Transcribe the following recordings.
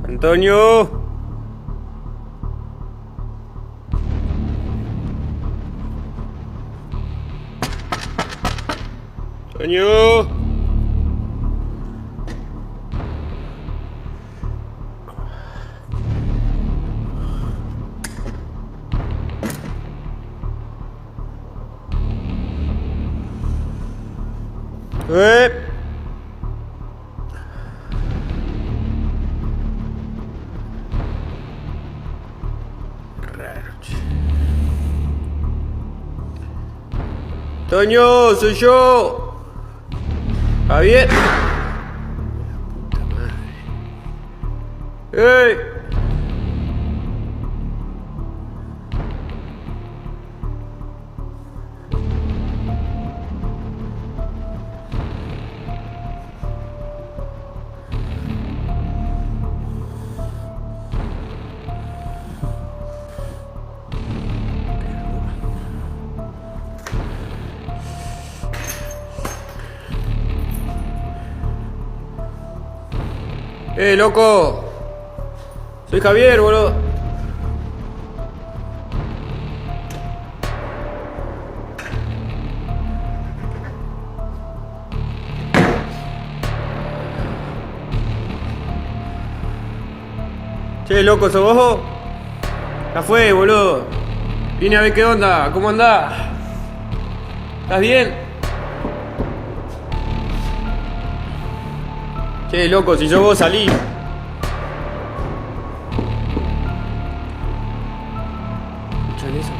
Antonio. Antonio. Toño, soy yo. Javier. Puta madre. ¡Ey! Loco. Soy Javier, boludo. Che, loco, ¿sos vos? Ya fue, boludo. Vine a ver qué onda, ¿cómo andás? ¿Estás bien? Che, loco, si sos vos, salí. ¿Escuchan eso?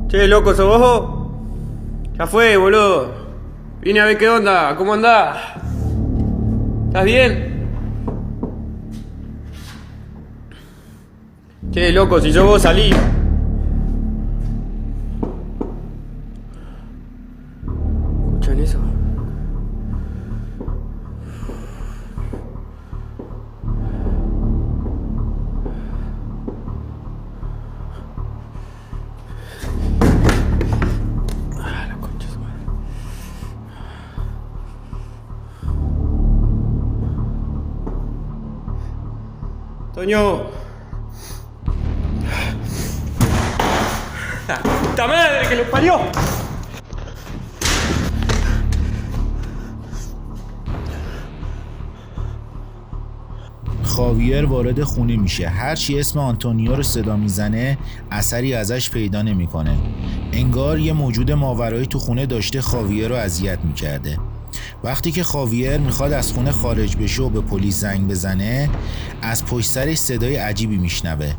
Che, loco, ¿sos vos? Ya fue, boludo. Vine a ver qué onda, ¿cómo andás? ¿Estás bien? Che, loco, si sos vos, salí. ¿Escuchan eso? Toño. ¡La puta madre que lo parió! خاویر وارد خونه میشه. هرچی اسم آنتونیو رو صدا میزنه اثری ازش پیدا نمیکنه. انگار یه موجود ماورایی تو خونه داشته خاویر رو اذیت میکرده. وقتی که خاویر میخواد از خونه خارج بشه و به پلیس زنگ بزنه، از پشت سرش صدای عجیبی میشنوه.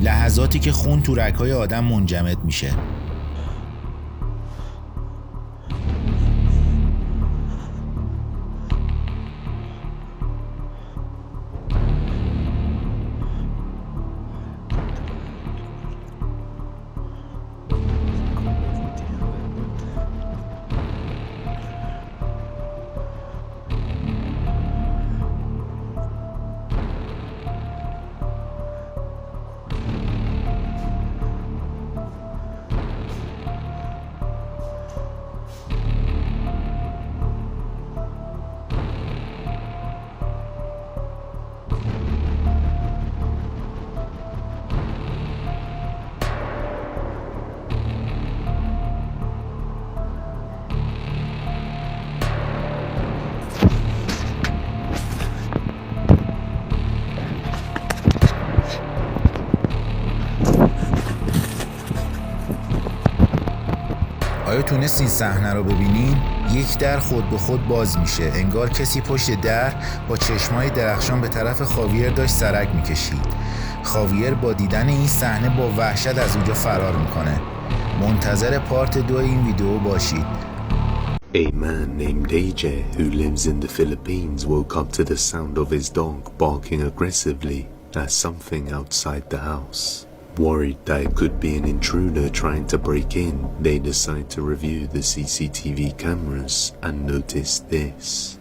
لحظاتی که خون تو رگ‌های آدم منجمد میشه. آیا تونست این صحنه رو ببینین؟ یک در خود به خود باز میشه. انگار کسی پشت در با چشمای درخشان به طرف خاویر داشت سرک میکشید. خاویر با دیدن این صحنه با وحشت از اونجا فرار میکنه. منتظر پارت 2 این ویدیو باشید. A man named AJ who lives in the Philippines woke up to the sound of his dog barking aggressively. as something outside the house. Worried that it could be an intruder trying to break in, they decide to review the CCTV cameras and notice this.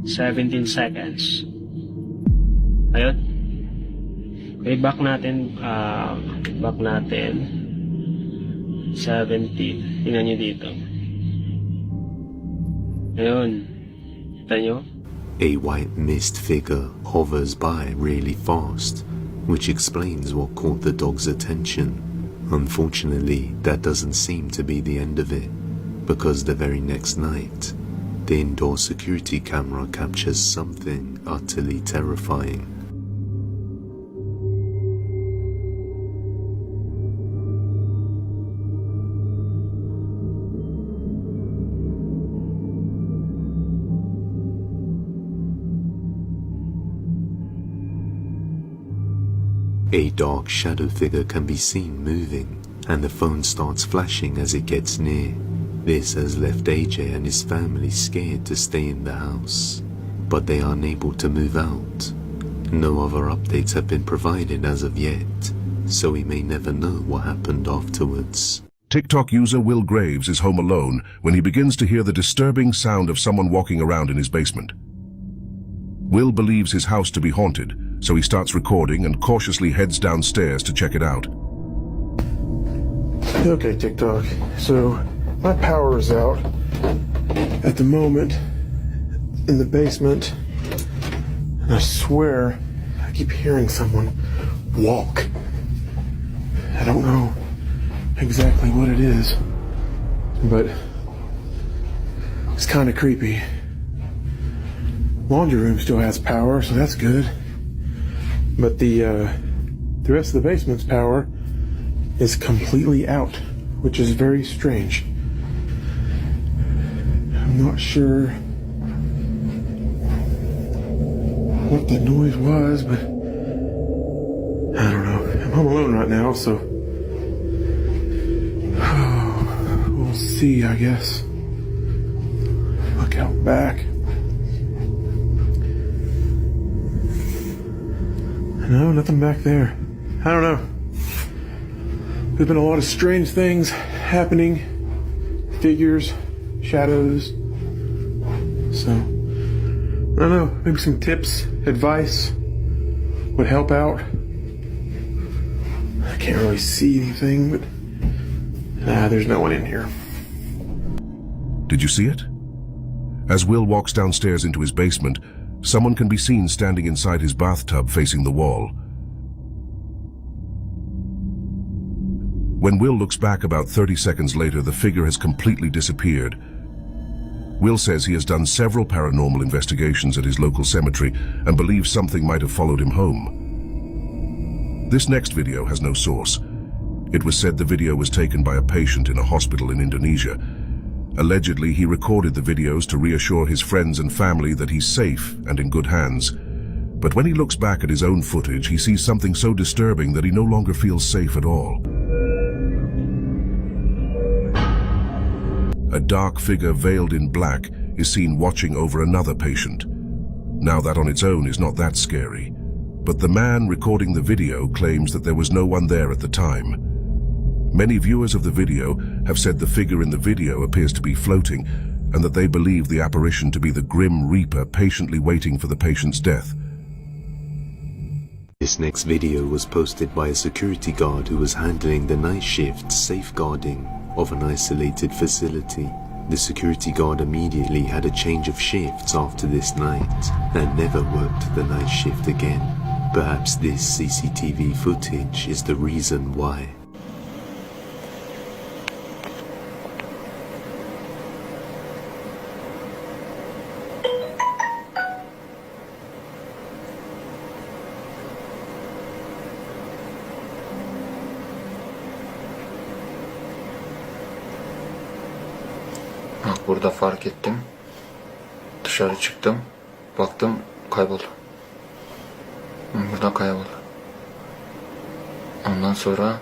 17 seconds. Ayun. Okay, back natin 17. Tingnan nyo dito. Ayun. Kita nyo? A white mist figure hovers by really fast, which explains what caught the dog's attention. Unfortunately, that doesn't seem to be the end of it, because the very next night, the indoor security camera captures something utterly terrifying. A dark shadow figure can be seen moving, and the phone starts flashing as it gets near. This has left AJ and his family scared to stay in the house, but they are unable to move out. No other updates have been provided as of yet, so we may never know what happened afterwards. TikTok user Will Graves is home alone when he begins to hear the disturbing sound of someone walking around in his basement. Will believes his house to be haunted, so he starts recording and cautiously heads downstairs to check it out. Okay, TikTok. So, my power is out at the moment in the basement. And I swear I keep hearing someone walk. I don't know exactly what it is, but it's kind of creepy. Laundry room still has power, so that's good. But the rest of the basement's power is completely out, which is very strange. I'm not sure what the noise was, but I don't know. I'm home alone right now, so we'll see, I guess. Look out back. No, nothing back there. I don't know. There's been a lot of strange things happening. Figures, shadows. So, I don't know. Maybe some tips, advice would help out. I can't really see anything, but there's no one in here. Did you see it? As Will walks downstairs into his basement, someone can be seen standing inside his bathtub facing the wall. When Will looks back about 30 seconds later, the figure has completely disappeared. Will says he has done several paranormal investigations at his local cemetery and believes something might have followed him home. This next video has no source. It was said the video was taken by a patient in a hospital in Indonesia. Allegedly, he recorded the videos to reassure his friends and family that he's safe and in good hands. But when he looks back at his own footage, he sees something so disturbing that he no longer feels safe at all. A dark figure veiled in black is seen watching over another patient. Now that on its own is not that scary, but the man recording the video claims that there was no one there at the time. Many viewers of the video have said the figure in the video appears to be floating and that they believe the apparition to be the Grim Reaper patiently waiting for the patient's death. This next video was posted by a security guard who was handling the night shift safeguarding of an isolated facility. The security guard immediately had a change of shifts after this night and never worked the night shift again. Perhaps this CCTV footage is the reason why. Bak burada fark ettim. Dışarı çıktım. Baktım kayboldu. Burada kayboldu. Ondan sonra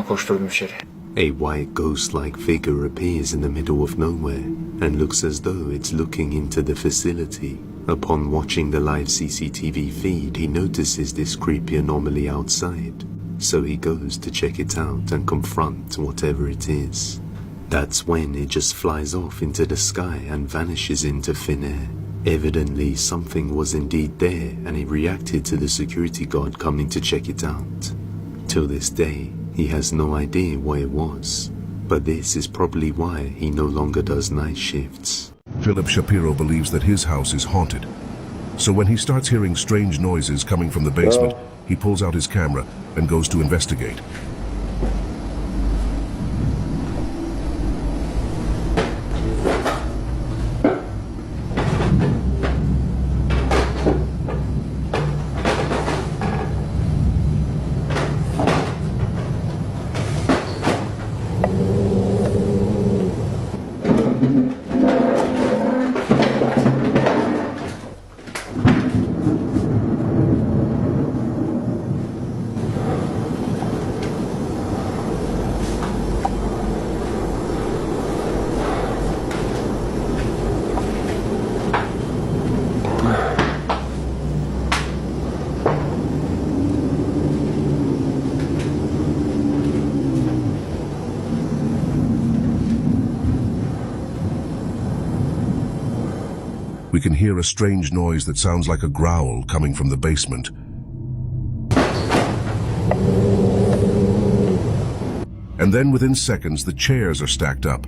koşturdum içeri. A white ghost-like figure appears in the middle of nowhere and looks as though it's looking into the facility. Upon watching the live CCTV feed, he notices this creepy anomaly outside, so he goes to check it out and confront whatever it is. That's when it just flies off into the sky and vanishes into thin air. Evidently, something was indeed there, and he reacted to the security guard coming to check it out. Till this day, he has no idea what it was, but this is probably why he no longer does night shifts. Philip Shapiro believes that his house is haunted. So when he starts hearing strange noises coming from the basement, he pulls out his camera and goes to investigate. We can hear a strange noise that sounds like a growl coming from the basement. And then within seconds, the chairs are stacked up.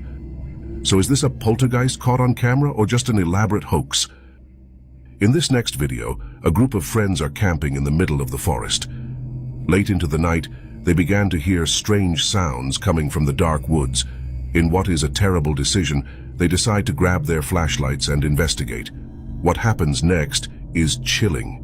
So is this a poltergeist caught on camera or just an elaborate hoax? In this next video, a group of friends are camping in the middle of the forest. Late into the night, they began to hear strange sounds coming from the dark woods. In what is a terrible decision, they decide to grab their flashlights and investigate. What happens next is chilling.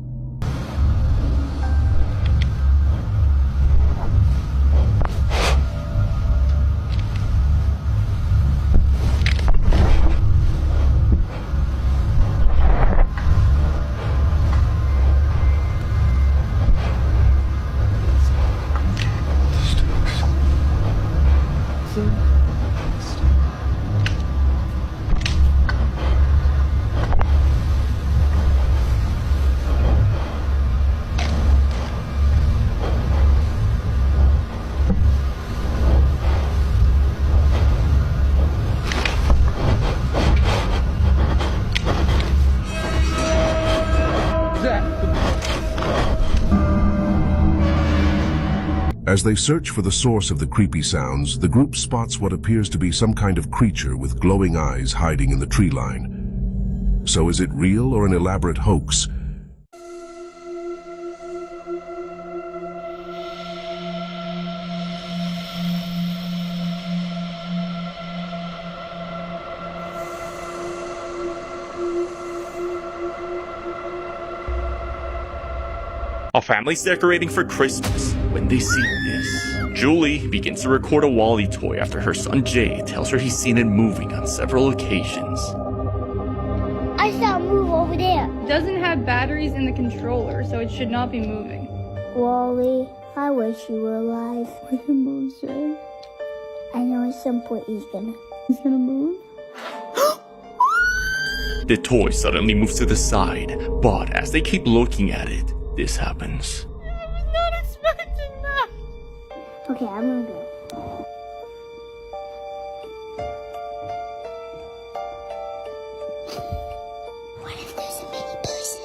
As they search for the source of the creepy sounds, the group spots what appears to be some kind of creature with glowing eyes hiding in the tree line. So is it real or an elaborate hoax? A family's decorating for Christmas when they see this. Julie begins to record a Wally toy after her son Jay tells her he's seen it moving on several occasions. I saw it move over there. It doesn't have batteries in the controller, so it should not be moving. Wally, I wish you were alive. Where can move, Jay? I know at some point he's gonna move? The toy suddenly moves to the side, but as they keep looking at it, this happens. I was not expecting that. Okay, I'm gonna go. What if there's a mini person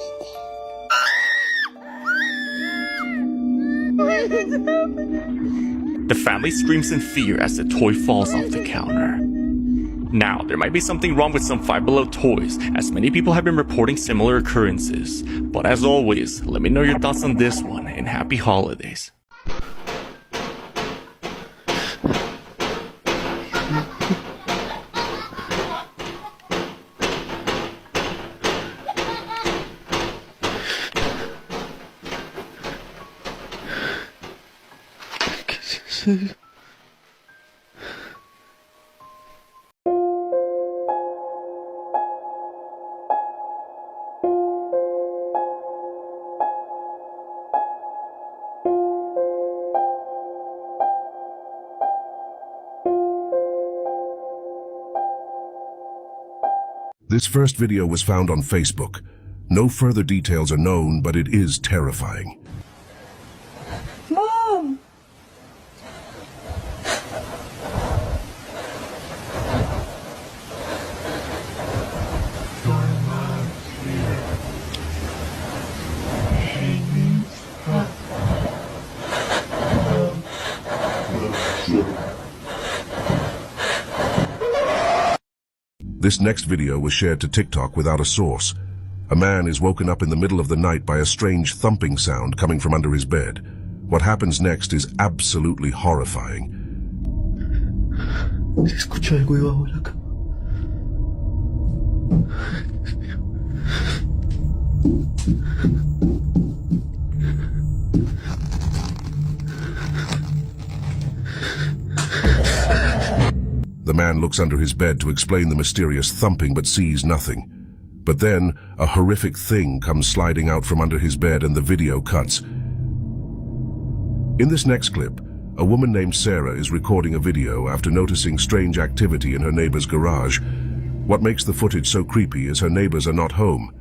in there? What is happening? The family screams in fear as the toy falls off the counter. Now, there might be something wrong with some Five Below toys, as many people have been reporting similar occurrences. But as always, let me know your thoughts on this one, and happy holidays. This first video was found on Facebook. No further details are known, but it is terrifying. Mom! This next video was shared to TikTok without a source. A man is woken up in the middle of the night by a strange thumping sound coming from under his bed. What happens next is absolutely horrifying. Se escucha algo debajo de la cama. The man looks under his bed to explain the mysterious thumping but sees nothing. But then, a horrific thing comes sliding out from under his bed and the video cuts. In this next clip, a woman named Sarah is recording a video after noticing strange activity in her neighbor's garage. What makes the footage so creepy is her neighbors are not home.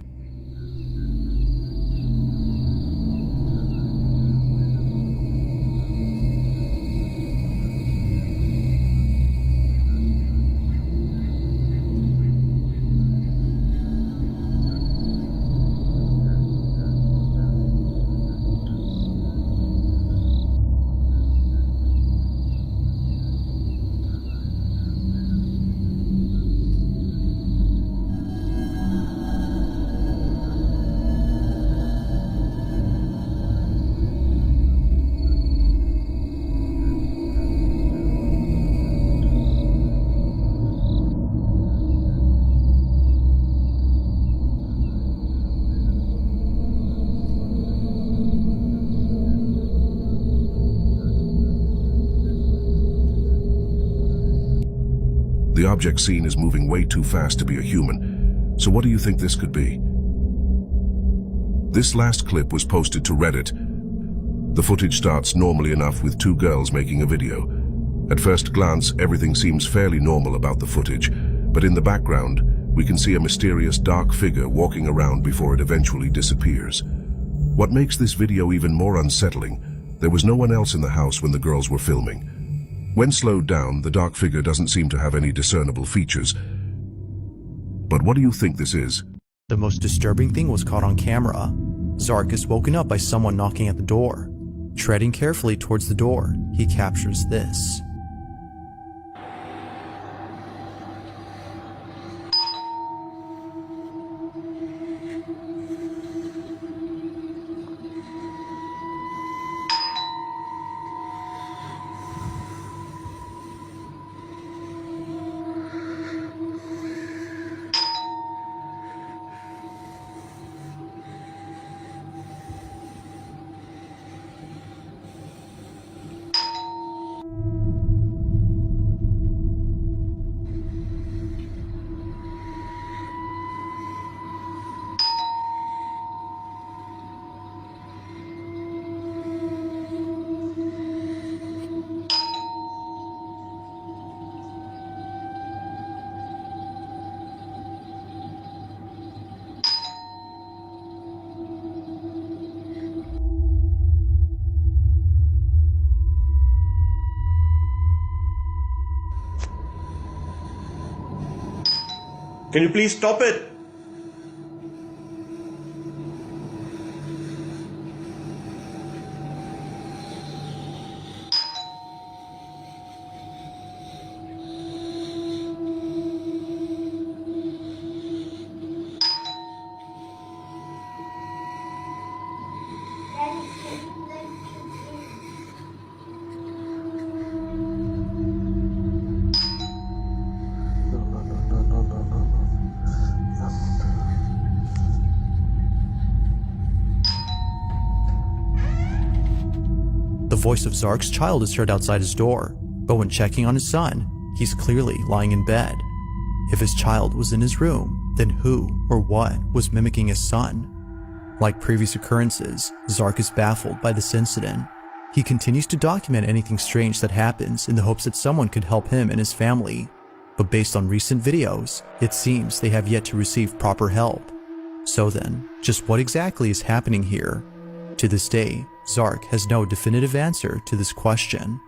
The object seen is moving way too fast to be a human. So what do you think this could be? This last clip was posted to Reddit. The footage starts normally enough with two girls making a video. At first glance, everything seems fairly normal about the footage, but in the background, we can see a mysterious dark figure walking around before it eventually disappears. What makes this video even more unsettling, there was no one else in the house when the girls were filming. When slowed down, the dark figure doesn't seem to have any discernible features. But what do you think this is? The most disturbing thing was caught on camera. Zark is woken up by someone knocking at the door. Treading carefully towards the door, he captures this. Can you please stop it? The voice of Zark's child is heard outside his door, but when checking on his son, he's clearly lying in bed. If his child was in his room, then who or what was mimicking his son? Like previous occurrences, Zark is baffled by this incident. He continues to document anything strange that happens in the hopes that someone could help him and his family. But based on recent videos, it seems they have yet to receive proper help. So then, just what exactly is happening here? To this day, Zark has no definitive answer to this question.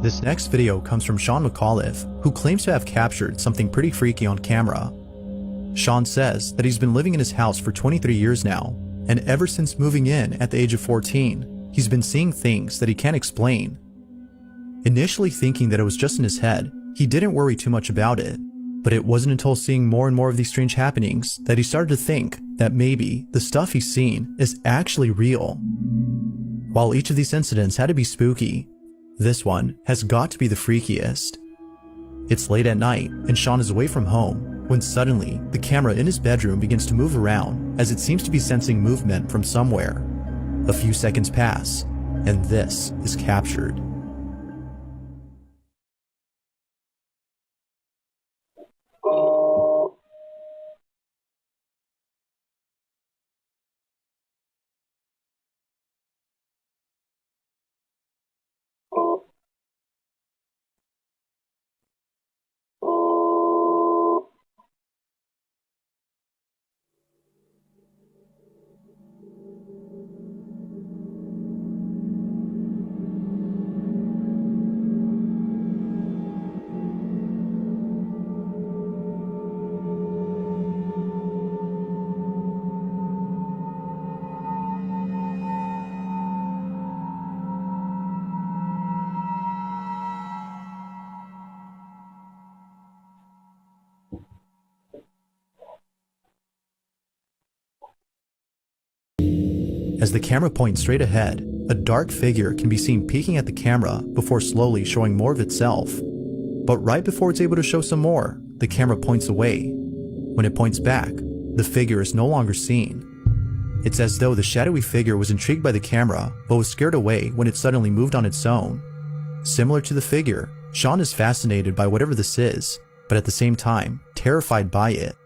This next video comes from Sean McAuliffe, who claims to have captured something pretty freaky on camera. Sean says that he's been living in his house for 23 years now, and ever since moving in at the age of 14, he's been seeing things that he can't explain. Initially thinking that it was just in his head, he didn't worry too much about it, but it wasn't until seeing more and more of these strange happenings that he started to think that maybe the stuff he's seen is actually real. While each of these incidents had to be spooky, this one has got to be the freakiest. It's late at night and Sean is away from home when suddenly the camera in his bedroom begins to move around as it seems to be sensing movement from somewhere. A few seconds pass and this is captured. As the camera points straight ahead, a dark figure can be seen peeking at the camera before slowly showing more of itself. But right before it's able to show some more, the camera points away. When it points back, the figure is no longer seen. It's as though the shadowy figure was intrigued by the camera, but was scared away when it suddenly moved on its own. Similar to the figure, Sean is fascinated by whatever this is, but at the same time, terrified by it.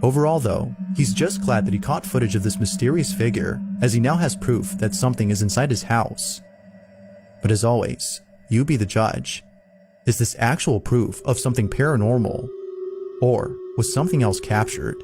Overall though, he's just glad that he caught footage of this mysterious figure, as he now has proof that something is inside his house. But as always, you be the judge. Is this actual proof of something paranormal? Or was something else captured?